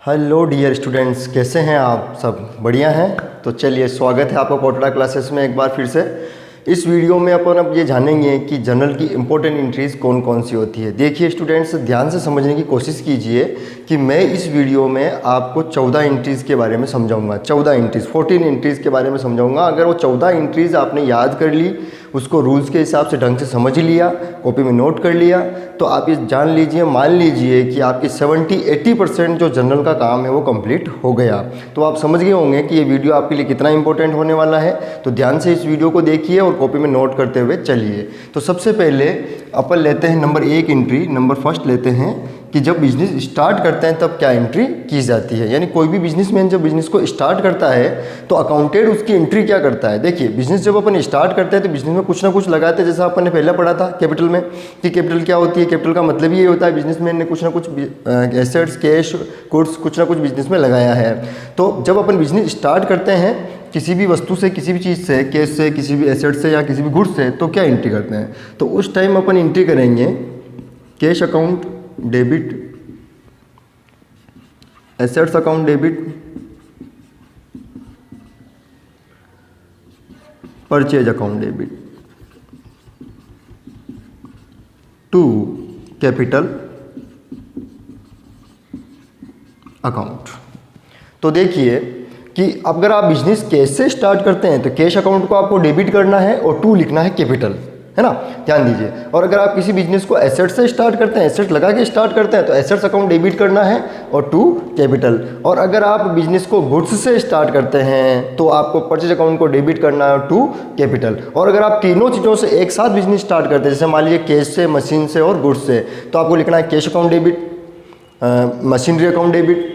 Hello dear students, कैसे हैं आप सब? बढ़िया हैं? तो चलिए, स्वागत है आपका कोटड़ा क्लासेस में एक बार फिर से। इस वीडियो में अपन अब ये जानेंगे कि जर्नल की इंपॉर्टेंट एंट्रीज़ कौन कौन सी होती है। देखिए स्टूडेंट्स, ध्यान से समझने की कोशिश कीजिए कि मैं इस वीडियो में आपको 14 एंट्रीज़ के बारे में समझाऊंगा। 14 एंट्रीज़, 14 एंट्रीज़ के बारे में समझाऊंगा। अगर वो 14 एंट्रीज़ आपने याद कर ली, उसको रूल्स के हिसाब से ढंग से समझ लिया, कॉपी में नोट कर लिया, तो आप ये जान लीजिए, मान लीजिए कि आपकी 70-80% जो जर्नल का काम है वो कंप्लीट हो गया। तो आप समझ गए होंगे कि ये वीडियो आपके लिए कितना इंपॉर्टेंट होने वाला है। तो ध्यान से इस वीडियो को देखिए और कॉपी में नोट करते हुए चलिए। तो सबसे पहले अपन लेते हैं नंबर 1 एंट्री, नंबर फर्स्ट लेते हैं कि जब बिजनेस स्टार्ट करते हैं तब क्या एंट्री की जाती है। यानी कोई भी बिजनेसमैन जब बिजनेस को स्टार्ट करता है तो अकाउंटेंट उसकी एंट्री क्या करता है। देखिए, बिजनेस जब अपन स्टार्ट करते हैं तो बिजनेस में कुछ ना कुछ लगाते हैं। जैसा अपन ने पहले पढ़ा था कैपिटल में कि कैपिटल क्या होती है। कैपिटल का मतलब ये होता है बिजनेसमैन ने कुछ ना कुछ एसेट्स, कैश, गुड्स कुछ ना कुछ बिजनेस में लगाया है। तो जब अपन बिजनेस स्टार्ट करते हैं किसी भी वस्तु से, किसी भी चीज़ से, कैश से, किसी भी एसेट से या किसी भी गुड्स से, तो क्या एंट्री करते हैं। तो उस टाइम अपन एंट्री करेंगे cash account debit, assets account debit, purchase account debit to capital account. तो देखिए कि अगर आप बिजनेस कैश से स्टार्ट करते हैं तो कैश अकाउंट को आपको डेबिट करना है और टू लिखना है कैपिटल, है ना, ध्यान दीजिए। और अगर आप किसी बिजनेस को एसेट से स्टार्ट करते हैं, एसेट लगा के स्टार्ट करते हैं, तो एसेट्स अकाउंट डेबिट करना है और टू कैपिटल। और अगर आप बिजनेस को गुड्स से स्टार्ट करते हैं तो आपको परचेज अकाउंट को डेबिट करना है टू कैपिटल। और अगर आप तीनों चीज़ों से एक साथ बिजनेस स्टार्ट करते हैं, जैसे मान लीजिए कैश से, मशीन से और गुड्स से, तो आपको लिखना है cash account debit, machinery account debit,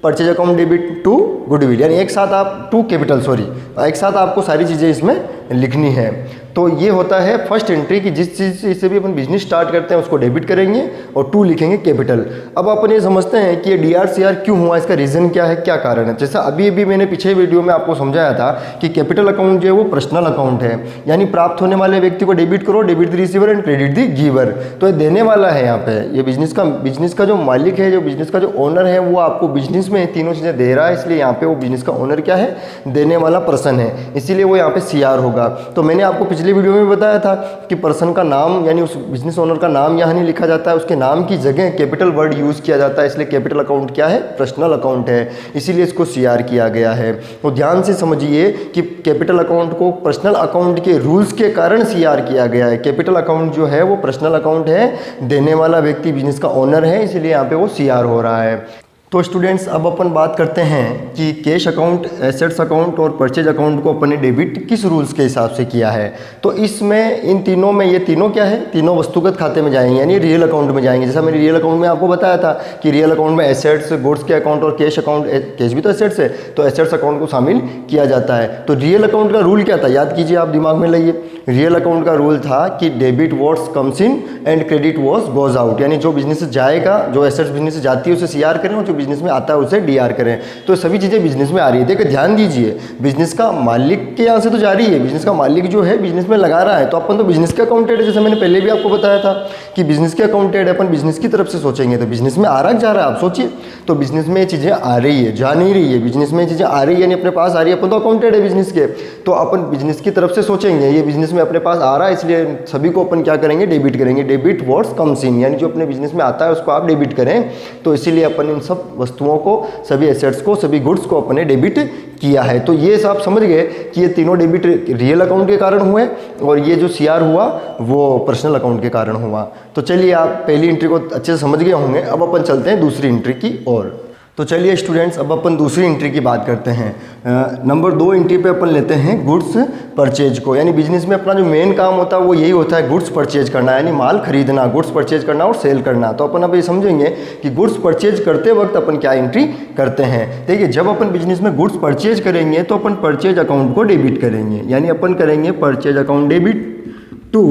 purchase account debit to goodwill. यानी एक साथ आप टू कैपिटल, सॉरी, एक साथ आपको सारी चीज़ें इसमें लिखनी है। तो ये होता है फर्स्ट एंट्री कि जिस चीज़ से भी अपन बिजनेस स्टार्ट करते हैं उसको डेबिट करेंगे और टू लिखेंगे कैपिटल। अब अपन ये समझते हैं कि ये DRCR क्यों हुआ, इसका रीज़न क्या है, क्या कारण है। जैसा अभी अभी मैंने पिछले वीडियो में आपको समझाया था कि कैपिटल अकाउंट जो है वो पर्सनल अकाउंट है, यानी प्राप्त होने वाले व्यक्ति को डेबिट करो, debit the receiver and credit the giver. तो ये देने वाला है यहाँ पे, ये बिजनेस का जो मालिक है, जो बिजनेस का जो ओनर है, वो आपको बिजनेस में तीनों चीज़ें दे रहा है, इसलिए यहाँ पे वो बिजनेस का ओनर क्या है, देने वाला पर्सन है, इसीलिए वो यहाँ पे CR होगा। तो मैंने आपको पिछले वीडियो में बताया था कि पर्सन का नाम यानी उस बिजनेस ओनर का नाम यहाँ नहीं लिखा जाता है, उसके नाम की जगह कैपिटल वर्ड यूज़ किया जाता है, इसलिए कैपिटल अकाउंट क्या है, पर्सनल अकाउंट है, इसीलिए इसको CR किया गया है। तो ध्यान से समझिए कि कैपिटल अकाउंट को पर्सनल अकाउंट के रूल्स के कारण CR किया गया है। कैपिटल अकाउंट जो है वो पर्सनल अकाउंट है, देने वाला व्यक्ति बिजनेस का ओनर है, इसलिए यहाँ पे वो CR हो रहा है। तो स्टूडेंट्स, अब अपन बात करते हैं कि कैश अकाउंट, एसेट्स अकाउंट और परचेज अकाउंट को अपन ने डेबिट किस रूल्स के हिसाब से किया है। तो इसमें इन तीनों में, ये तीनों क्या है, तीनों वस्तुगत खाते में जाएंगे, यानी रियल अकाउंट में जाएंगे। जैसा मैंने रियल अकाउंट में आपको बताया था कि रियल अकाउंट में एसेट्स, गुड्स के अकाउंट और कैश अकाउंट, कैश भी तो एसेट्स है, तो एसेट्स अकाउंट को शामिल किया जाता है। तो रियल अकाउंट का रूल क्या था, याद कीजिए, आप दिमाग में लाइए। रियल अकाउंट का रूल था कि debit what's comes in and credit what's goes out, यानी जो बिजनेस से जाएगा, जो एसेट्स बिजनेस से जाती है उसे CR करें और जो बिजनेस में आता है उसे DR करें। तो सभी चीज़ें बिजनेस में आ रही है। देखिए ध्यान दीजिए, बिजनेस का मालिक के यहाँ से तो जा रही है, बिजनेस का मालिक जो है बिजनेस में लगा रहा है, तो अपन तो बिजनेस के अकाउंटेंट है। जैसे मैंने पहले भी आपको बताया था कि बिजनेस के अकाउंटेंट अपन बिजनेस की तरफ से सोचेंगे तो बिजनेस में आ रहा जा रहा है, आप सोचिए। तो बिजनेस में ये चीज़ें आ रही है, जा नहीं रही है, बिजनेस में ये चीज़ें आ रही है, यानी अपने पास आ रही है, अपन तो अकाउंटेंट है बिजनेस के, तो अपन बिजनेस की तरफ से सोचेंगे ये बिजनेस में अपने पास आ रहा है, इसलिए सभी को अपन क्या करेंगे, डेबिट करेंगे। डेबिट व्हाट्स कम्स इन, यानी जो अपने बिजनेस में आता है उसको आप डेबिट करें। तो इसीलिए अपन इन सब वस्तुओं को, सभी एसेट्स को, सभी गुड्स को अपने डेबिट किया है। तो ये सब समझ गए कि ये तीनों डेबिट रियल अकाउंट के कारण हुए और ये जो CR हुआ वो पर्सनल अकाउंट के कारण हुआ। तो चलिए, आप पहली एंट्री को अच्छे से समझ गए होंगे। अब अपन चलते हैं दूसरी एंट्री की ओर। तो चलिए स्टूडेंट्स, अब अपन दूसरी एंट्री की बात करते हैं। नंबर 2 एंट्री पे अपन लेते हैं गुड्स परचेज को। यानी बिजनेस में अपना जो मेन काम होता है वो यही होता है, गुड्स परचेज करना, यानी माल खरीदना, गुड्स परचेज करना और सेल करना। तो अपन अब ये समझेंगे कि गुड्स परचेज करते वक्त अपन क्या एंट्री करते हैं। देखिए, जब अपन बिजनेस में गुड्स परचेज करेंगे तो अपन परचेज अकाउंट को डेबिट करेंगे, यानी अपन करेंगे purchase account debit to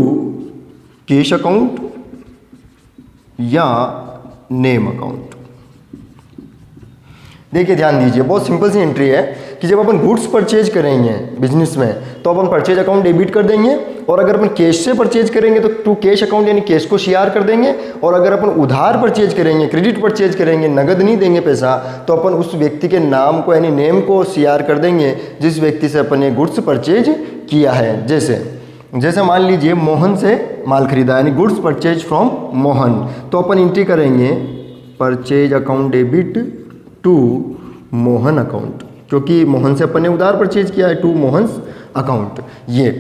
cash account या नेम अकाउंट। देखिए ध्यान दीजिए, बहुत सिंपल सी एंट्री है कि जब अपन गुड्स परचेज करेंगे बिजनेस में तो अपन परचेज अकाउंट डेबिट कर देंगे और अगर अपन कैश से परचेज करेंगे तो टू कैश अकाउंट यानी कैश को सीआर कर देंगे, और अगर अपन उधार परचेज करेंगे, क्रेडिट परचेज करेंगे, नगद नहीं देंगे पैसा, तो अपन उस व्यक्ति के नाम को यानी नेम को सीआर कर देंगे जिस व्यक्ति से अपन ने गुड्स परचेज किया है। जैसे मान लीजिए मोहन से माल खरीदा यानी गुड्स परचेज फ्रॉम मोहन, तो अपन एंट्री करेंगे purchase account debit to Mohan account, क्योंकि मोहन से अपन ने उधार परचेज किया है, टू मोहन्स अकाउंट। ये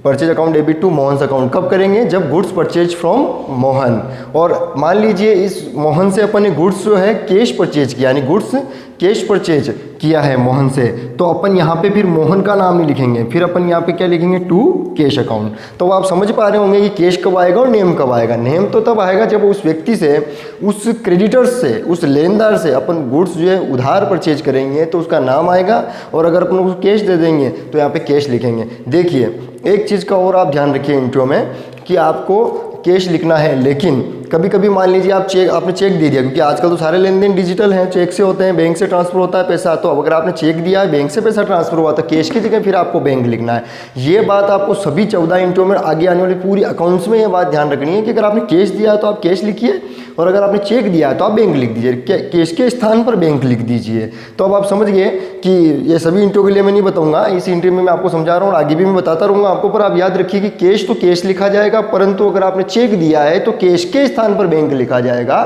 purchase account debit to Mohan's account कब करेंगे, जब गुड्स परचेज फ्रॉम मोहन। और मान लीजिए इस मोहन से अपन ने गुड्स जो है कैश परचेज किया, यानी गुड्स कैश परचेज किया है मोहन से, तो अपन यहाँ पे फिर मोहन का नाम नहीं लिखेंगे, फिर अपन यहाँ पे क्या लिखेंगे, टू कैश अकाउंट। तो आप समझ पा रहे होंगे कि कैश कब आएगा और नेम कब आएगा। नेम तो तब आएगा जब उस व्यक्ति से, उस क्रेडिटर्स से, उस लेनदार से अपन गुड्स जो है उधार परचेज करेंगे तो उसका नाम आएगा, और अगर अपन उसको कैश दे देंगे तो यहाँ पे कैश लिखेंगे। देखिए एक चीज़ का और आप ध्यान रखिए इंट्रो में कि आपको कैश लिखना है, लेकिन कभी कभी मान लीजिए आपने चेक दे दिया, क्योंकि आजकल तो सारे लेन देन डिजिटल हैं, चेक से होते हैं, बैंक से ट्रांसफर होता है पैसा। तो अगर आपने चेक दिया है, बैंक से पैसा ट्रांसफर हुआ, तो कैश की जगह फिर आपको बैंक लिखना है। ये बात आपको सभी 14 इंट्रो में आगे आने वाली पूरी अकाउंट्स में ये बात ध्यान रखनी है कि अगर आपने कैश दिया है तो आप कैश लिखिए, और अगर आपने चेक दिया है तो आप बैंक लिख दीजिए, कैश के स्थान पर बैंक लिख दीजिए। तो अब आप समझ गए कि ये सभी इंट्रो के लिए मैं नहीं बताऊंगा, इस इंट्रो में मैं आपको समझा रहा हूँ, आगे भी मैं बताता रहूँगा आपको। पर आप याद रखिए कि कैश तो कैश लिखा जाएगा, परंतु अगर आपने चेक दिया है तो कैश के स्थान पर बैंक लिखा जाएगा।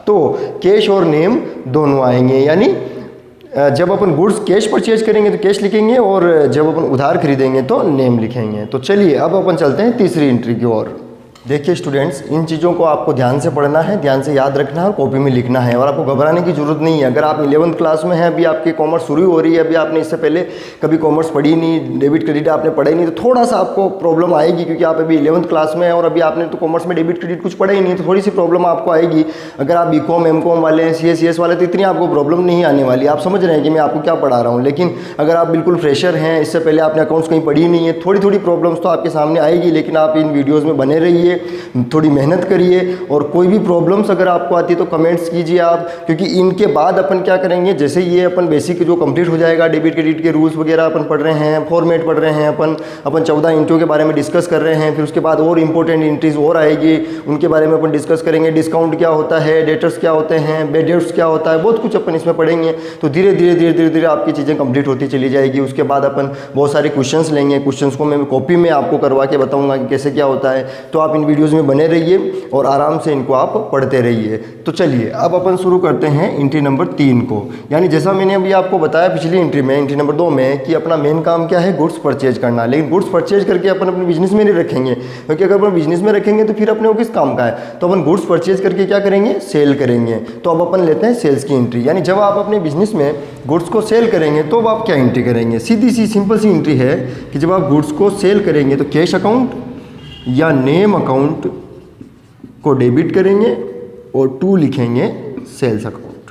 तो कैश और नेम दोनों आएंगे, यानी जब अपन गुड्स कैश परचेज करेंगे तो कैश लिखेंगे, और जब अपन उधार खरीदेंगे तो नेम लिखेंगे। तो चलिए अब अपन चलते हैं तीसरी एंट्री की ओर। देखिए स्टूडेंट्स, इन चीज़ों को आपको ध्यान से पढ़ना है, ध्यान से याद रखना है और कॉपी में लिखना है, और आपको घबराने की जरूरत नहीं है। अगर आप 11th क्लास में हैं, अभी आपकी कॉमर्स शुरू हो रही है, अभी आपने इससे पहले कभी कॉमर्स पढ़ी नहीं, डेबिट क्रेडिट आपने पढ़ा ही नहीं, तो थोड़ा सा आपको प्रॉब्लम आएगी, क्योंकि आप अभी 11th क्लास में हैं और अभी आपने तो कॉमर्स में डेबिट क्रेडिट कुछ पढ़ा ही नहीं, तो थोड़ी सी प्रॉब्लम आपको आएगी। अगर आप BCom MCom वाले हैं, CS वाले, तो इतनी आपको प्रॉब्लम नहीं आने वाली। आप समझ रहे हैं कि मैं आपको क्या पढ़ा रहा हूँ। लेकिन अगर आप बिल्कुल फ्रेशर हैं, इससे पहले आपने अकाउंट्स कहीं पढ़ी नहीं है, थोड़ी थोड़ी प्रॉब्लम्स तो आपके सामने आएगी, लेकिन आप इन वीडियोज़ में बने रहिए, थोड़ी मेहनत करिए, और कोई भी प्रॉब्लम्स अगर आपको आती है तो कमेंट्स कीजिए आप, क्योंकि इनके बाद अपन क्या करेंगे, जैसे ये अपन बेसिक जो कंप्लीट हो जाएगा, डेबिट क्रेडिट के रूल्स वगैरह अपन पढ़ रहे हैं, फॉर्मेट पढ़ रहे हैं, अपन 14 इंट्रो के बारे में डिस्कस कर रहे हैं, फिर उसके बाद और इंपॉर्टेंट एंट्रीज और आएगी, उनके बारे में अपन डिस्कस करेंगे। डिस्काउंट क्या होता है, डेटर्स क्या होते हैं, बेड डेट्स क्या होता है, बहुत कुछ अपन इसमें पढ़ेंगे। तो धीरे धीरे आपकी चीज़ें कंप्लीट होती चली जाएगी। उसके बाद अपन बहुत सारे क्वेश्चंस लेंगे, क्वेश्चंस को मैं कॉपी में आपको करवा के बताऊँगा कि कैसे क्या होता है। तो आप इन वीडियोज़ में बने रहिए और आराम से इनको आप पढ़ते रहिए। तो चलिए अब अपन शुरू करते हैं एंट्री नंबर 3 को। यानी जैसा मैंने अभी आपको बताया पिछली एंट्री में, एंट्री नंबर 2 में, कि अपना मेन काम क्या है, गुड्स परचेज करना। लेकिन गुड्स परचेज करके अपन अपने बिजनेस में नहीं रखेंगे, क्योंकि अगर अपन बिजनेस में रखेंगे तो फिर अपने वो किस काम का है। तो अपन गुड्स परचेज करके क्या करेंगे, सेल करेंगे। तो अब अपन लेते हैं सेल्स की एंट्री। यानी जब आप अपने बिजनेस में गुड्स को सेल करेंगे तो अब आप क्या एंट्री करेंगे, सीधी सी सिंपल सी एंट्री है कि जब आप गुड्स को सेल करेंगे तो कैश अकाउंट या नेम अकाउंट को डेबिट करेंगे और टू लिखेंगे sales account,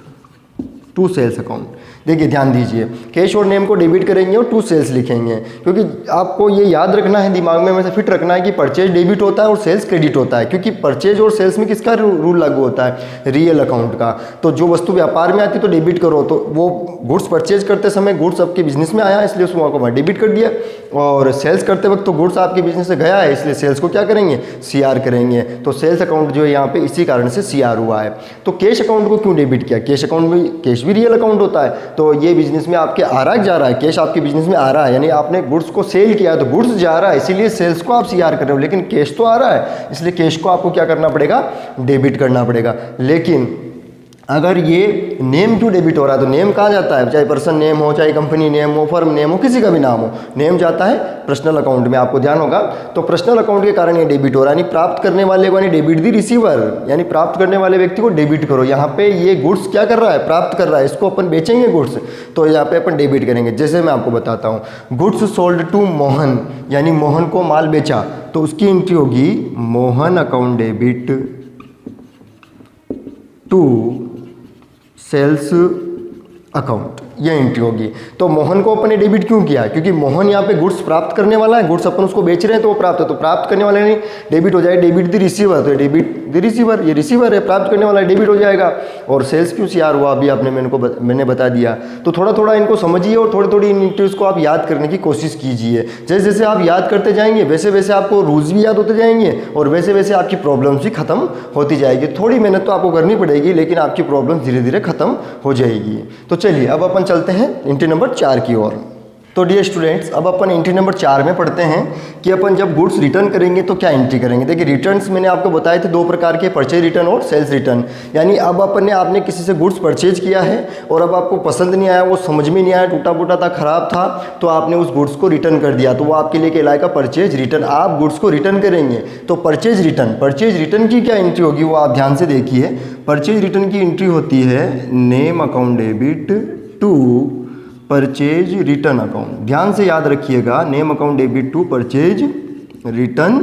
to sales account. देखिए ध्यान दीजिए, कैश और नेम को डेबिट करेंगे और टू सेल्स लिखेंगे, क्योंकि आपको ये याद रखना है, दिमाग में वैसे फिट रखना है कि परचेज डेबिट होता है और सेल्स क्रेडिट होता है। क्योंकि परचेज और सेल्स में किसका रूल लागू होता है, रियल अकाउंट का। तो जो वस्तु व्यापार में आती है तो डेबिट करो, तो वो गुड्स परचेज करते समय गुड्स आपके बिजनेस में आया इसलिए उसको आपको डेबिट कर दिया, और सेल्स करते वक्त तो गुड्स आपके बिजनेस से गया है इसलिए सेल्स को क्या करेंगे, CR करेंगे। तो सेल्स अकाउंट जो है यहाँ पे इसी कारण से CR हुआ है। तो कैश अकाउंट को क्यों डेबिट किया, कैश अकाउंट में कैश भी रियल अकाउंट होता है, तो ये बिजनेस में आपके आ रहा है, जा रहा है, कैश आपके बिजनेस में आ रहा है, यानी आपने गुड्स को सेल किया तो गुड्स जा रहा है, इसीलिए सेल्स को आप CR कर रहे हो, लेकिन कैश तो आ रहा है, इसलिए कैश को आपको क्या करना पड़ेगा, डेबिट करना पड़ेगा। लेकिन अगर ये नेम क्यों डेबिट हो रहा है, तो नेम कहाँ जाता है, चाहे पर्सन नेम हो, चाहे कंपनी नेम हो, फर्म नेम हो, किसी का भी नाम हो, नेम जाता है पर्सनल अकाउंट में, आपको ध्यान होगा। तो पर्सनल अकाउंट के कारण ये डेबिट हो रहा है, यानी प्राप्त करने वाले को, यानी डेबिट दी रिसीवर, यानी प्राप्त करने वाले व्यक्ति को डेबिट करो। यहाँ पे ये गुड्स क्या कर रहा है, प्राप्त कर रहा है, इसको अपन बेचेंगे गुड्स, तो यहाँ पे अपन डेबिट करेंगे। जैसे मैं आपको बताता हूँ, गुड्स सोल्ड टू मोहन, यानी मोहन को माल बेचा, तो उसकी एंट्री होगी Mohan account debit to sales account. ये एंट्री होगी। तो मोहन को अपन ने डेबिट क्यों किया? क्योंकि मोहन यहाँ पे गुड्स प्राप्त करने वाला है, गुड्स अपन उसको बेच रहे हैं तो वो प्राप्त है, तो प्राप्त करने वाले नहीं डेबिट हो जाएगा, डेबिट द रिसीवर, तो डेबिट द रिसीवर, ये रिसीवर है, प्राप्त करने वाला डेबिट हो जाएगा। और सेल्स क्यों सीआर हुआ अभी आपने मैंने बता दिया। तो थोड़ा थोड़ा इनको समझिए और थोड़ी थोड़ी इन एंट्रीज को आप याद करने की कोशिश कीजिए। जैसे जैसे आप याद करते जाएंगे वैसे वैसे आपको रूल्स भी याद होते जाएंगे और वैसे वैसे आपकी प्रॉब्लम्स भी खत्म होती जाएगी। थोड़ी मेहनत तो आपको करनी पड़ेगी लेकिन आपकी प्रॉब्लम धीरे धीरे खत्म हो जाएगी। तो चलिए अब अपन चलते हैं एंट्री नंबर 4 की ओर। तो डियर स्टूडेंट्स, अब अपन एंट्री नंबर 4 में पढ़ते हैं कि अपन जब गुड्स रिटर्न करेंगे तो क्या एंट्री करेंगे। देखिए रिटर्न्स मैंने आपको बताए थे 2 प्रकार के, परचेज रिटर्न और सेल्स रिटर्न। यानी अब आपने किसी से गुड्स परचेज किया है और अब आपको पसंद नहीं आया, वो समझ में नहीं आया, टूटा फूटा था, खराब था, तो आपने उस गुड्स को रिटर्न कर दिया, तो वो आपके लिए कहलाएगा परचेज रिटर्न। आप गुड्स को रिटर्न करेंगे तो परचेज रिटर्न की क्या एंट्री होगी वो आप ध्यान से देखिए। परचेज रिटर्न की एंट्री होती है name account debit to purchase return account. ध्यान से याद रखिएगा, name account debit to purchase return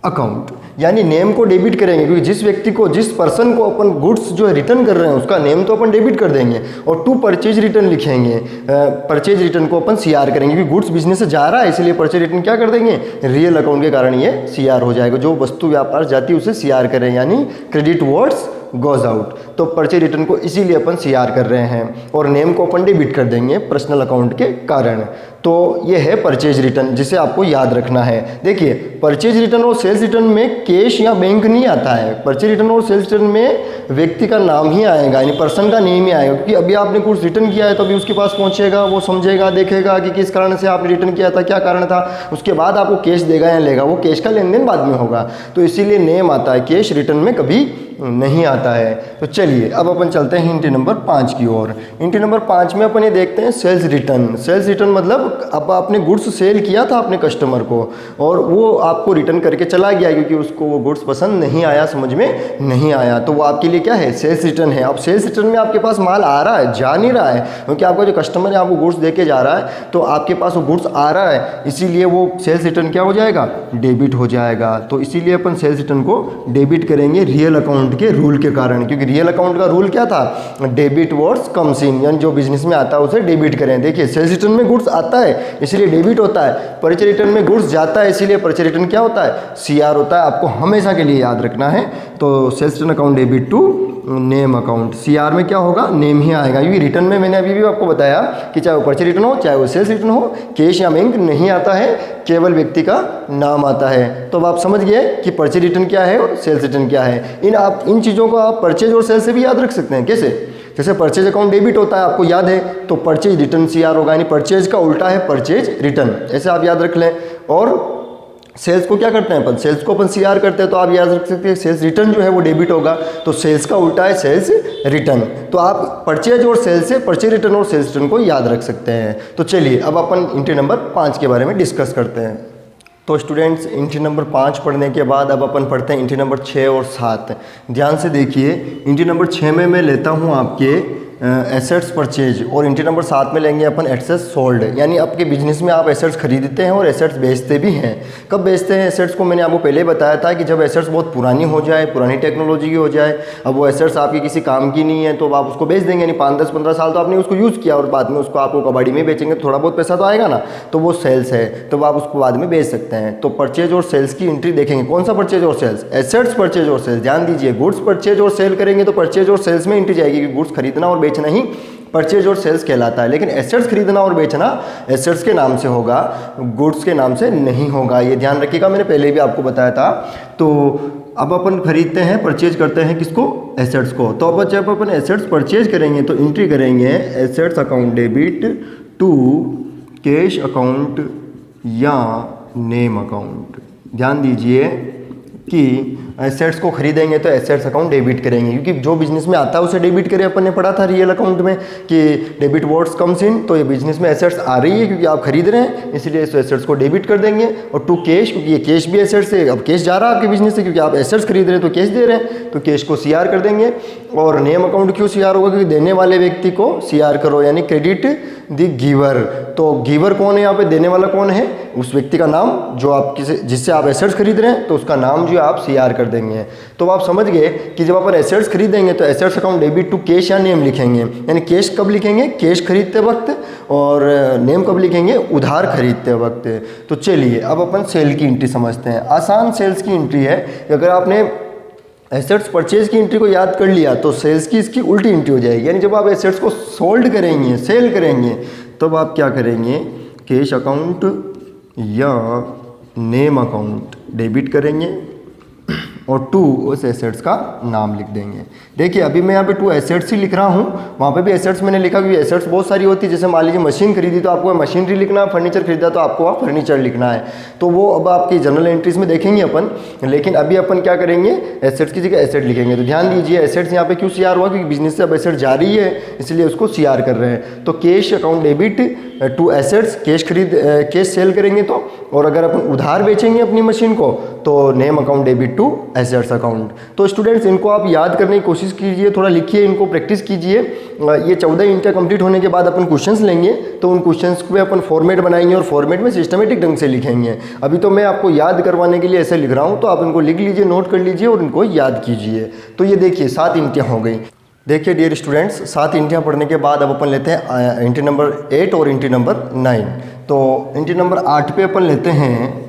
account. यानी नेम को डेबिट करेंगे क्योंकि जिस पर्सन को अपन गुड्स जो है रिटर्न कर रहे हैं उसका नेम तो अपन डेबिट कर देंगे और टू परचेज रिटर्न लिखेंगे। परचेज रिटर्न को अपन सीआर करेंगे क्योंकि गुड्स बिजनेस से जा रहा है, इसलिए परचेज रिटर्न क्या कर देंगे, रियल अकाउंट के कारण ये सीआर हो जाएगा। जो वस्तु व्यापार जाती है उसे सीआर करें, यानी क्रेडिट वर्ड्स गोज आउट। तो परचेज रिटर्न को इसीलिए अपन सीआर कर रहे हैं और नेम को अपन डेबिट कर देंगे पर्सनल अकाउंट के कारण। तो ये है परचेज रिटर्न जिसे आपको याद रखना है। देखिए परचेज रिटर्न और सेल्स रिटर्न में कैश या बैंक नहीं आता है। परचेज रिटर्न और सेल्स रिटर्न में व्यक्ति का नाम ही आएगा, यानी पर्सन का नेम ही आएगा, क्योंकि अभी आपने कुछ रिटर्न किया है तो अभी उसके पास पहुंचेगा, वो समझेगा, देखेगा कि किस कारण से आपने रिटर्न किया था, क्या कारण था, उसके बाद आपको कैश देगा या लेगा, वो कैश का लेन देन बाद में होगा। तो इसीलिए नेम आता है, कैश रिटर्न में कभी नहीं आता है। तो चलिए अब अपन चलते हैं एंट्री नंबर 5 की ओर। एंट्री नंबर 5 में अपन ये देखते हैं सेल्स रिटर्न। सेल्स रिटर्न मतलब अब आपने गुड्स सेल किया था अपने कस्टमर को और वो आपको रिटर्न करके चला गया क्योंकि उसको वो गुड्स पसंद नहीं आया, समझ में नहीं आया, तो वो आपके लिए क्या है, सेल्स रिटर्न है। अब सेल्स रिटर्न में आपके पास माल आ रहा है, जा नहीं रहा है, क्योंकि आपका जो कस्टमर है आपको गुड्स दे के जा रहा है तो आपके पास वो गुड्स आ रहा है, इसीलिए वो सेल्स रिटर्न क्या हो जाएगा, डेबिट हो जाएगा। तो इसीलिए अपन सेल्स रिटर्न को डेबिट करेंगे रियल अकाउंट के रूल के कारण, क्योंकि रियल अकाउंट का रूल क्या था, डेबिट वर्ड्स कम्स इन, यानी जो बिजनेस में आता है उसे डेबिट करें। देखिए सेल्स रिटर्न में गुड्स आता है इसलिए डेबिट होता है, परचेज रिटर्न में गुड्स जाता है इसलिए परचेज रिटर्न क्या होता है, सीआर होता है। आपको हमेशा के लिए याद रखना है। तो sales return account debit to name account, CR में क्या होगा, नेम ही आएगा, क्योंकि रिटर्न में मैंने अभी भी आपको बताया कि चाहे वो परचेज रिटर्न हो चाहे वो सेल्स रिटर्न हो, कैश या बैंक नहीं आता है, केवल व्यक्ति का नाम आता है। तो अब आप समझ गए कि परचेज रिटर्न क्या है और सेल्स रिटर्न क्या है। इन चीज़ों को आप परचेज और सेल्स से भी याद रख सकते हैं। कैसे, जैसे परचेज अकाउंट डेबिट होता है आपको याद है, तो परचेज रिटर्न सीआर होगा, यानी परचेज का उल्टा है परचेज रिटर्न, ऐसे आप याद रख लें। और सेल्स को क्या करते हैं अपन, सेल्स को अपन सीआर करते हैं, तो आप याद रख सकते हैं सेल्स रिटर्न जो है वो डेबिट होगा, तो सेल्स का उल्टा है सेल्स रिटर्न। तो आप परचेज और सेल्स से परचेज रिटर्न और सेल्स रिटर्न को याद रख सकते हैं। तो चलिए अब अपन एंट्री नंबर 5 के बारे में डिस्कस करते हैं। तो स्टूडेंट्स एंट्री नंबर 5 पढ़ने के बाद अब अपन पढ़ते हैं एंट्री नंबर 6 और 7। ध्यान से देखिए, एंट्री नंबर 6 में मैं लेता हूँ आपके एसेट्स परचेज और एंट्री नंबर 7 में लेंगे अपन एसेट्स सोल्ड, यानी आपके बिजनेस में आप एसेट्स खरीदते हैं और एसेट्स बेचते भी हैं। कब बेचते हैं एसेट्स को, मैंने आपको पहले बताया था कि जब एसेट्स बहुत पुरानी हो जाए, पुरानी टेक्नोलॉजी की हो जाए, अब वो एसेट्स आपकी किसी काम की नहीं है तो आप उसको बेच देंगे, यानी 5, 10, 15 साल तो आपने उसको यूज़ किया और बाद में उसको आपको कबाड़ी में बेचेंगे तो थोड़ा बहुत पैसा तो आएगा ना, तो वो सेल्स है, तो आप उसको बाद में बेच सकते हैं। तो परचेज और सेल्स की एंट्री देखेंगे, कौन सा परचेज और सेल्स, एसेट्स परचेज और सेल्स। ध्यान दीजिए, गुड्स परचेज और सेल करेंगे तो परचेज और सेल्स में एंट्री जाएगी, क्योंकि गुड्स खरीदना और बेचना ही परचेज और सेल्स कहलाता है। लेकिन एसेट्स खरीदना और बेचना एसेट्स के नाम से होगा, गुड्स के नाम से नहीं होगा, ये ध्यान रखिएगा, मैंने पहले भी आपको बताया था। तो अब अपन खरीदते हैं, परचेज करते हैं किसको, एसेट्स को। तो अब जब अपन एसेट्स परचेज करेंगे तो एंट्री करेंगे assets account debit to cash account या नेम अकाउंट। ध्यान दीजिए कि एसेट्स को खरीदेंगे तो एसेट्स अकाउंट डेबिट करेंगे, क्योंकि जो बिजनेस में आता है उसे डेबिट करें। अपन ने पढ़ा था रियल अकाउंट में कि डेबिट वर्ड्स कम्स इन, तो ये बिजनेस में एसेट्स आ रही है क्योंकि आप खरीद रहे हैं, इसलिए इस एसेट्स को डेबिट कर देंगे। और टू कैश, क्योंकि ये कैश भी एसेट्स है, अब कैश जा रहा है आपके बिजनेस से, क्योंकि आप एसेट्स खरीद रहे हैं तो कैश दे रहे हैं, तो कैश को सीआर कर देंगे। और नेम अकाउंट क्यों सीआर होगा, क्योंकि देने वाले व्यक्ति को सीआर करो, यानी क्रेडिट द गिवर। तो गिवर कौन है यहाँ पे, देने वाला कौन है, उस व्यक्ति का नाम जो आप जिससे आप एसेट्स खरीद रहे हैं, तो उसका नाम जो आप CR कर देंगे। तो आप समझ गए कि जब अपन एसेट्स खरीदेंगे तो assets account debit to cash या नेम लिखेंगे, यानी कैश कब लिखेंगे, कैश खरीदते वक्त, और नेम कब लिखेंगे, उधार खरीदते वक्त। तो चलिए अब अपन सेल की एंट्री समझते हैं। आसान सेल्स की एंट्री है कि अगर आपने एसेट्स परचेज की एंट्री को याद कर लिया तो सेल्स की इसकी उल्टी एंट्री हो जाएगी। यानी जब आप एसेट्स को सोल्ड करेंगे, सेल करेंगे, तब आप क्या करेंगे, कैश अकाउंट या नेम अकाउंट डेबिट करेंगे और टू उस एसेट्स का नाम लिख देंगे। देखिए अभी मैं यहाँ पे टू एसेट्स ही लिख रहा हूँ, वहाँ पे भी एसेट्स मैंने लिखा क्योंकि एसेट्स बहुत सारी होती है। जैसे मान लीजिए मशीन खरीदी तो आपको मशीनरी लिखना है, फर्नीचर खरीदा तो आपको वहाँ फर्नीचर लिखना है। तो वो अब आपकी जनरल एंट्रीज में देखेंगे अपन, लेकिन अभी अपन क्या करेंगे, एसेट्स की जगह एसेट लिखेंगे। तो ध्यान दीजिए एसेट्स यहाँ पे क्यों CR हुआ, क्योंकि बिजनेस से अब एसेट जारी है इसलिए उसको CR कर रहे हैं। तो cash account debit to assets, cash sale करेंगे तो, और अगर अपन उधार बेचेंगे अपनी मशीन को तो name account debit to assets account. तो स्टूडेंट्स इनको आप याद करने की कोशिश कीजिए, थोड़ा लिखिए, इनको प्रैक्टिस कीजिए। ये 14 यूनिट कंप्लीट होने के बाद अपन क्वेश्चंस लेंगे, तो उन क्वेश्चंस पे अपन फॉर्मेट बनाएंगे और फॉर्मेट में सिस्टमेटिक ढंग से लिखेंगे। अभी तो मैं आपको याद करवाने के लिए ऐसे लिख रहा हूँ, तो आप इनको लिख लीजिए, नोट कर लीजिए और इनको याद कीजिए। तो ये देखिए 7 यूनिटें हो गई। देखिए डियर स्टूडेंट्स 7 एंट्रियाँ पढ़ने के बाद अब अपन लेते हैं एंट्री नंबर 8 और एंट्री नंबर 9। तो एंट्री नंबर 8 पे अपन लेते हैं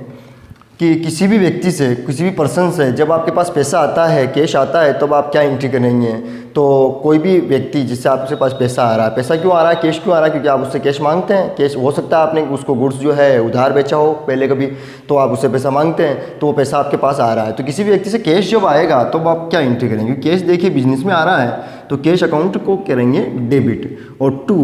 कि किसी भी व्यक्ति से, किसी भी पर्सन से जब आपके पास पैसा आता है, कैश आता है, तब आप क्या एंट्री करेंगे। तो कोई भी व्यक्ति जिससे आपके पास पैसा आ रहा है, पैसा क्यों आ रहा है, कैश क्यों आ रहा है, क्योंकि आप उससे कैश मांगते हैं। कैश हो सकता है आपने उसको गुड्स जो है उधार बेचा हो पहले कभी, तो आप उससे पैसा मांगते हैं, तो वो पैसा आपके पास आ रहा है। तो किसी भी व्यक्ति से कैश जब आएगा तो आप क्या एंट्री करेंगे। कैश देखिए बिजनेस में आ रहा है तो कैश अकाउंट को करेंगे डेबिट और टू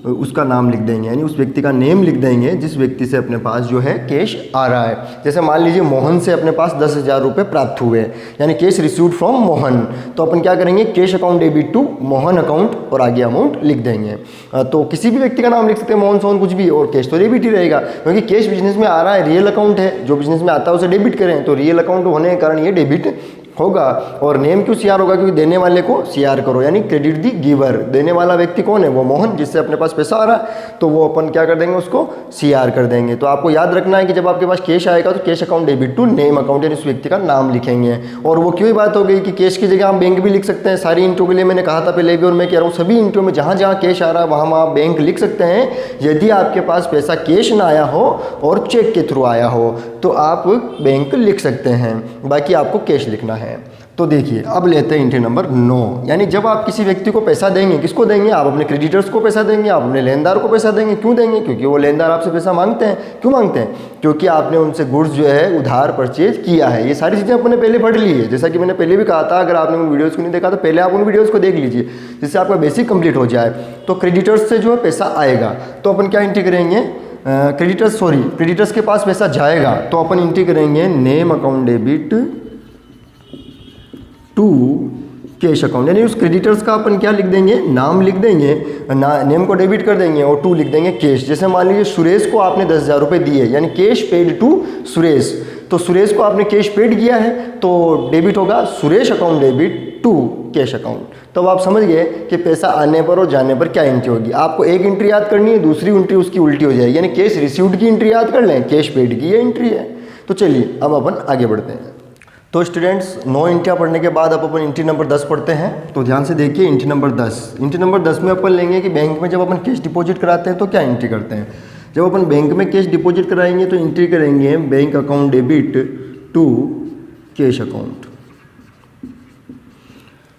उसका नाम लिख देंगे, यानी उस व्यक्ति का नेम लिख देंगे जिस व्यक्ति से अपने पास जो है कैश आ रहा है। जैसे मान लीजिए मोहन से अपने पास 10,000 रुपये प्राप्त हुए, यानी कैश रिसीव्ड फ्रॉम मोहन। तो अपन क्या करेंगे, cash account debit to Mohan account और आगे अमाउंट लिख देंगे। तो किसी भी व्यक्ति का नाम लिख सकते हैं, मोहन सोहन कुछ भी, और कैश तो डेबिट ही रहेगा क्योंकि कैश बिजनेस में आ रहा है, रियल अकाउंट है, जो बिजनेस में आता है उसे डेबिट करें, तो रियल अकाउंट होने के कारण ये डेबिट होगा। और नेम क्यों CR होगा, क्योंकि देने वाले को CR करो, यानी क्रेडिट दी गिवर। देने वाला व्यक्ति कौन है, वो मोहन जिससे अपने पास पैसा आ रहा है, तो वो अपन क्या कर देंगे, उसको CR कर देंगे। तो आपको याद रखना है कि जब आपके पास कैश आएगा तो cash account debit to name account, यानी उस व्यक्ति का नाम लिखेंगे। और वो क्यों बात हो गई कि कैश की जगह आप बैंक भी लिख सकते हैं। सारी इंट्रो के लिए मैंने कहा था पहले भी, और मैं कह रहा हूँ सभी इंट्रो में जहाँ जहाँ कैश आ रहा है वहाँ आप बैंक लिख सकते हैं। यदि आपके पास पैसा कैश ना आया हो और चेक के थ्रू आया हो तो आप बैंक लिख सकते हैं, बाकी आपको कैश लिखना है। तो देखिए अब लेते हैं एंट्री नंबर 9, यानी जब आप किसी व्यक्ति को पैसा देंगे, किसको देंगे, आप अपने क्रेडिटर्स को पैसा देंगे, आप अपने लेनदार को पैसा देंगे। क्यों देंगे, क्योंकि वो लेनदार आपसे पैसा मांगते हैं। क्यों मांगते हैं, क्योंकि आपने उनसे गुड्स जो है उधार परचेज किया है। ये सारी चीज़ें अपने पहले पढ़ ली है, जैसा कि मैंने पहले भी कहा था। अगर आपने उन वीडियोज़ को नहीं देखा तो पहले आप उन वीडियोज़ को देख लीजिए, जिससे आपका बेसिक कंप्लीट हो जाए। तो क्रेडिटर्स से जो है पैसा आएगा तो अपन क्या एंट्री करेंगे, क्रेडिटर्स के पास पैसा जाएगा तो अपन एंट्री करेंगे name account debit to cash account, यानी उस क्रेडिटर्स का अपन क्या लिख देंगे, नाम लिख देंगे, नेम को डेबिट कर देंगे और टू लिख देंगे कैश। जैसे मान लीजिए सुरेश को आपने 10,000 रुपये दिए, यानी कैश पेड टू सुरेश। तो सुरेश को आपने कैश पेड किया है तो डेबिट होगा Suresh account debit to cash account. तो आप समझ गए कि पैसा आने पर और जाने पर क्या एंट्री होगी। आपको एक एंट्री याद करनी है, दूसरी एंट्री उसकी उल्टी हो जाएगी, यानी कैश रिसीव्ड की एंट्री याद कर लें, कैश पेड की ये एंट्री है। तो चलिए अब अपन आगे बढ़ते हैं। तो स्टूडेंट्स 9 एंट्रियाँ पढ़ने के बाद अब अपन एंट्री नंबर 10 पढ़ते हैं। तो ध्यान से देखिए एंट्री नंबर 10। एंट्री नंबर 10 में अपन लेंगे कि बैंक में जब अपन कैश डिपॉजिट कराते हैं तो क्या एंट्री करते हैं। जब अपन बैंक में कैश डिपॉजिट कराएंगे तो एंट्री करेंगे bank account debit to cash account,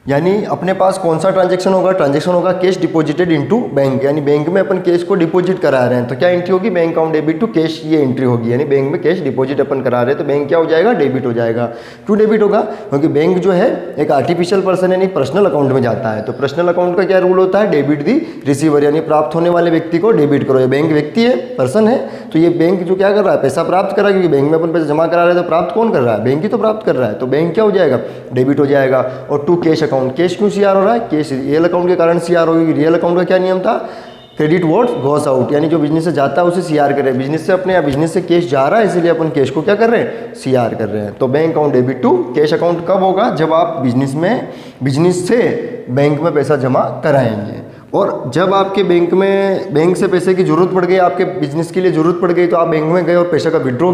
यानी अपने पास कौन सा ट्रांजैक्शन होगा, ट्रांजैक्शन होगा कैश डिपॉजिटेड इनटू बैंक, यानी बैंक में अपन कैश को डिपॉजिट करा रहे हैं तो क्या एंट्री होगी, bank account debit to cash ये एंट्री होगी। यानी बैंक में कैश डिपॉजिट अपन करा रहे हैं तो बैंक क्या हो जाएगा, डेबिट हो जाएगा। क्यों डेबिट होगा, क्योंकि बैंक जो है एक आर्टिफिशियल पर्सन यानी पर्सनल अकाउंट में जाता है। तो पर्सनल अकाउंट का क्या रूल होता है, डेबिट दी रिसीवर, यानी प्राप्त होने वाले व्यक्ति को डेबिट करो। ये बैंक व्यक्ति है, पर्सन है, तो ये बैंक जो क्या कर रहा है, पैसा प्राप्त कर रहा है, क्योंकि बैंक में अपन पैसा जमा करा रहे हैं तो प्राप्त कौन कर रहा है, बैंक ही तो प्राप्त कर रहा है। तो बैंक क्या हो जाएगा, डेबिट हो जाएगा। और टू कैश अकाउंट, कैश क्यों CR हो रहा है, कैश रियल अकाउंट के कारण CR होगी। रियल अकाउंट का क्या नियम था, क्रेडिट व्हाट गोस आउट, यानी जो बिजनेस से जाता है उसे CR कर रहे हैं। बिजनेस से अपने या बिजनेस से कैश जा रहा है इसलिए अपन कैश को क्या कर रहे हैं, CR कर रहे हैं। तो bank account debit to cash account कब होगा, जब आप बिजनेस से बैंक में पैसा जमा कराएंगे। और जब आपके बैंक से पैसे की ज़रूरत पड़ गई, आपके बिजनेस के लिए ज़रूरत पड़ गई, तो आप बैंक में गए और पैसे का विड्रॉ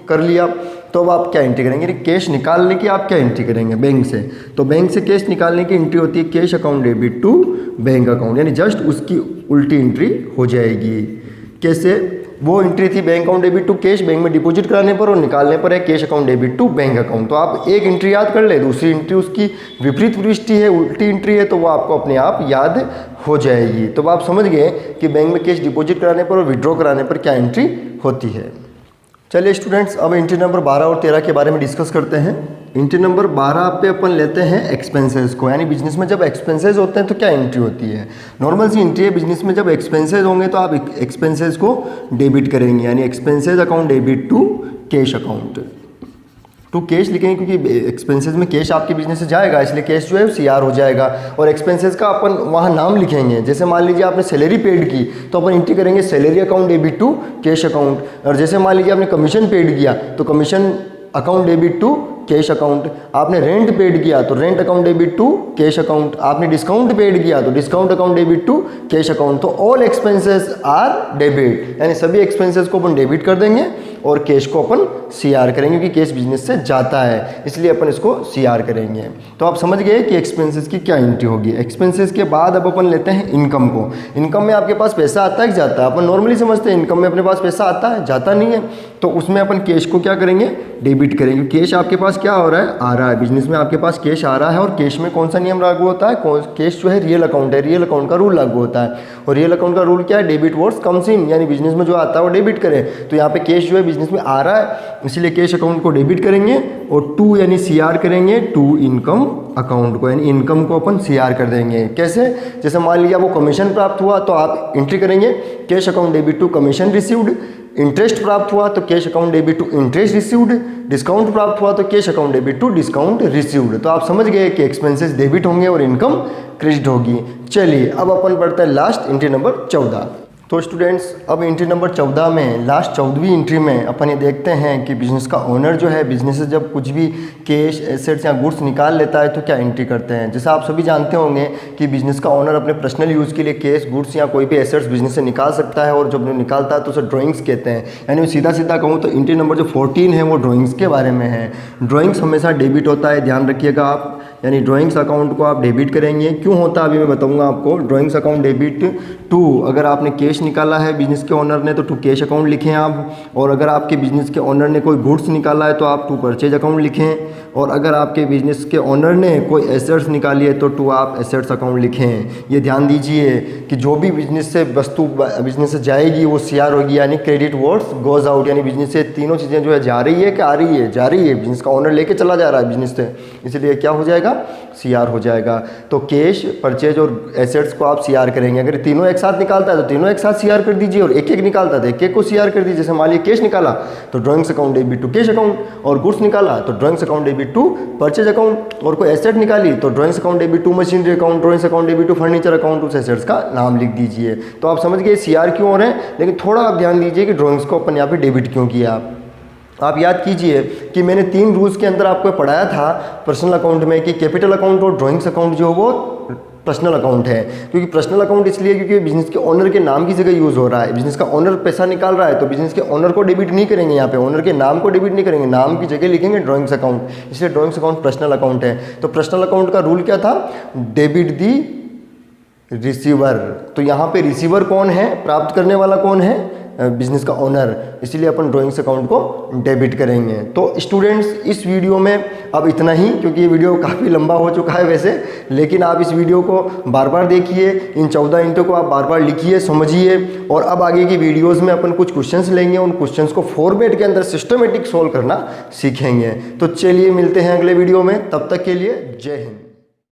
कर लिया, तो अब आप क्या एंट्री करेंगे? कैश निकालने की आप क्या एंट्री करेंगे बैंक से? तो बैंक से कैश निकालने की एंट्री होती है cash account debit to bank account, यानी जस्ट उसकी उल्टी एंट्री हो जाएगी। कैसे? वो एंट्री थी bank account debit to cash, bank में डिपॉजिट कराने पर, और निकालने पर है cash account debit to bank account. तो आप एक एंट्री याद कर ले, दूसरी एंट्री उसकी विपरीत प्रविष्टि है, उल्टी एंट्री है, तो वो आपको अपने आप याद हो जाएगी। तो आप समझ गए कि बैंक में कैश डिपॉजिट कराने पर और विड्रॉ कराने पर क्या एंट्री होती है। चलिए स्टूडेंट्स, अब एंट्री नंबर 12 और 13 के बारे में डिस्कस करते हैं। एंट्री नंबर 12 पे अपन लेते हैं एक्सपेंसेस को, यानी बिजनेस में जब एक्सपेंसेस होते हैं तो क्या एंट्री होती है। नॉर्मल सी एंट्री है, बिजनेस में जब एक्सपेंसेस होंगे तो आप एक्सपेंसेस को डेबिट करेंगे, यानी expenses account debit to cash account to cash लिखेंगे, क्योंकि एक्सपेंसेस में कैश आपके बिजनेस से जाएगा, इसलिए कैश जो है CR हो जाएगा। और एक्सपेंसेस का अपन वहाँ नाम लिखेंगे, जैसे मान लीजिए आपने सैलरी पेड की तो अपन एंट्री करेंगे salary account debit to cash account. और जैसे मान लीजिए आपने कमीशन पेड किया तो commission account debit to cash account. आपने रेंट पेड किया तो rent account debit to cash account. आपने डिस्काउंट पेड किया तो discount account debit to cash account. तो ऑल एक्सपेंसेस आर डेबिट, यानी सभी एक्सपेंसेस को अपन डेबिट कर देंगे और कैश को अपन CR करेंगे, क्योंकि कैश बिजनेस से जाता है, इसलिए अपन इसको CR करेंगे। तो आप समझ गए कि एक्सपेंसेस की क्या एंट्री होगी। एक्सपेंसेस के बाद अब अपन लेते हैं इनकम को। इनकम में आपके पास पैसा आता है कि जाता है? अपन नॉर्मली समझते हैं इनकम में अपने पास पैसा आता है, जाता नहीं है, तो उसमें अपन कैश को क्या करेंगे? डेबिट करेंगे। कैश आपके पास क्या हो रहा है? आ रहा है। बिजनेस में आपके पास कैश आ रहा है, और कैश में कौन सा नियम लागू होता है? कैश जो है रियल अकाउंट है, रियल अकाउंट का रूल लागू होता है। और रियल अकाउंट का रूल क्या है? डेबिट वर्ड्स कम्स इन, यानी बिजनेस में जो आता है वो डेबिट करें। तो यहाँ पे कैश जो है बिजनेस में आ रहा है, इसलिए कैश अकाउंट को डेबिट करेंगे, और टू यानी CR करेंगे टू इनकम अकाउंट को, यानी इनकम को अपन CR कर देंगे। कैसे? जैसे मान लीजिए आपको कमीशन प्राप्त हुआ तो आप एंट्री करेंगे cash account debit to commission received. Interest प्राप्त हुआ तो cash account debit to interest received. Discount प्राप्त हुआ तो cash account debit to discount received. तो आप समझ गए कि एक्सपेंसेस डेबिट होंगे और इनकम क्रेडिट होगी। चलिए अब अपन पढ़ते हैं लास्ट एंट्री नंबर 14। तो स्टूडेंट्स, अब एंट्री नंबर 14 में, लास्ट 14वीं एंट्री में अपन ये देखते हैं कि बिजनेस का ओनर जो है, बिजनेस से जब कुछ भी कैश, एसेट्स या गुड्स निकाल लेता है तो क्या एंट्री करते हैं। जैसे आप सभी जानते होंगे कि बिजनेस का ओनर अपने पर्सनल यूज़ के लिए कैश, गुड्स या कोई भी एसेट्स बिजनेस से निकाल सकता है, और जब निकालता है तो उसे ड्राइंग्स कहते हैं। यानी सीधा सीधा कहूँ तो एंट्री नंबर जो 14 है वो ड्राइंग्स के बारे में है। ड्राइंग्स हमेशा डेबिट होता है, ध्यान रखिएगा आप, यानी ड्राइंग्स अकाउंट को आप डेबिट करेंगे। क्यों होता है अभी मैं बताऊंगा आपको। ड्राइंग्स अकाउंट डेबिट टू, अगर आपने कैश निकाला है बिजनेस के ओनर ने तो टू कैश अकाउंट लिखें आप, और अगर आपके बिजनेस के ओनर ने कोई गुड्स निकाला है तो आप टू परचेज अकाउंट लिखें, और अगर आपके बिजनेस के ओनर ने कोई एसेट्स निकाली है तो टू आप एसेट्स अकाउंट लिखें। ये ध्यान दीजिए कि जो भी बिजनेस से वस्तु बिजनेस से जाएगी वो CR होगी, यानी क्रेडिट वर्ड्स गोज आउट, यानी बिजनेस से तीनों चीज़ें जो है जा रही है कि आ रही है? जा रही है। बिजनेस का ओनर लेके चला जा रहा है बिजनेस से, इसलिए क्या हो जाएगा? CR हो जाएगा। तो कैश, परचेज और एसेट्स को आप CR करेंगे। अगर तीनों एक साथ निकालता है तो तीनों एक साथ CR कर दीजिए, और एक एक निकालता है तो एक एक को CR कर दीजिए। जैसे मान लीजिए कैश निकाला तो drawings account debit to cash account, और गुड्स निकाला तो drawings account debit to purchase account, और कोई एसेट निकाली तो drawings account debit to machinery account, drawings account debit to furniture account. उस एसेट्स का नाम लिख दीजिए। तो आप समझ गए CR क्यों हो रहे हैं, लेकिन थोड़ा आप ध्यान दीजिए कि ड्राइंग्स को अपन यहाँ पे डेबिट क्यों किया। आप याद कीजिए कि मैंने 3 रूल्स के अंदर आपको पढ़ाया था पर्सनल अकाउंट में कि कैपिटल अकाउंट और ड्राइंग्स अकाउंट जो वो पर्सनल अकाउंट है। क्योंकि पर्सनल अकाउंट इसलिए क्योंकि बिजनेस के ओनर के नाम की जगह यूज़ हो रहा है। बिजनेस का ओनर पैसा निकाल रहा है तो बिजनेस के ओनर को डेबिट नहीं करेंगे, यहाँ पे ओनर के नाम को डेबिट नहीं करेंगे, नाम की जगह लिखेंगे ड्राइंग्स अकाउंट, इसलिए ड्राइंग्स अकाउंट पर्सनल अकाउंट है। तो पर्सनल अकाउंट का रूल क्या था? डेबिट दी रिसीवर। तो यहाँ पे रिसीवर कौन है? प्राप्त करने वाला कौन है? बिजनेस का ओनर, इसीलिए अपन ड्राइंग्स अकाउंट को डेबिट करेंगे। तो स्टूडेंट्स, इस वीडियो में अब इतना ही, क्योंकि ये वीडियो काफ़ी लंबा हो चुका है वैसे, लेकिन आप इस वीडियो को बार बार देखिए, इन 14 इंटों को आप बार बार लिखिए, समझिए, और अब आगे की वीडियोस में अपन कुछ क्वेश्चंस लेंगे, उन क्वेश्चंस को फॉर्मेट के अंदर सिस्टमेटिक सोल्व करना सीखेंगे। तो चलिए मिलते हैं अगले वीडियो में, तब तक के लिए जय हिंद।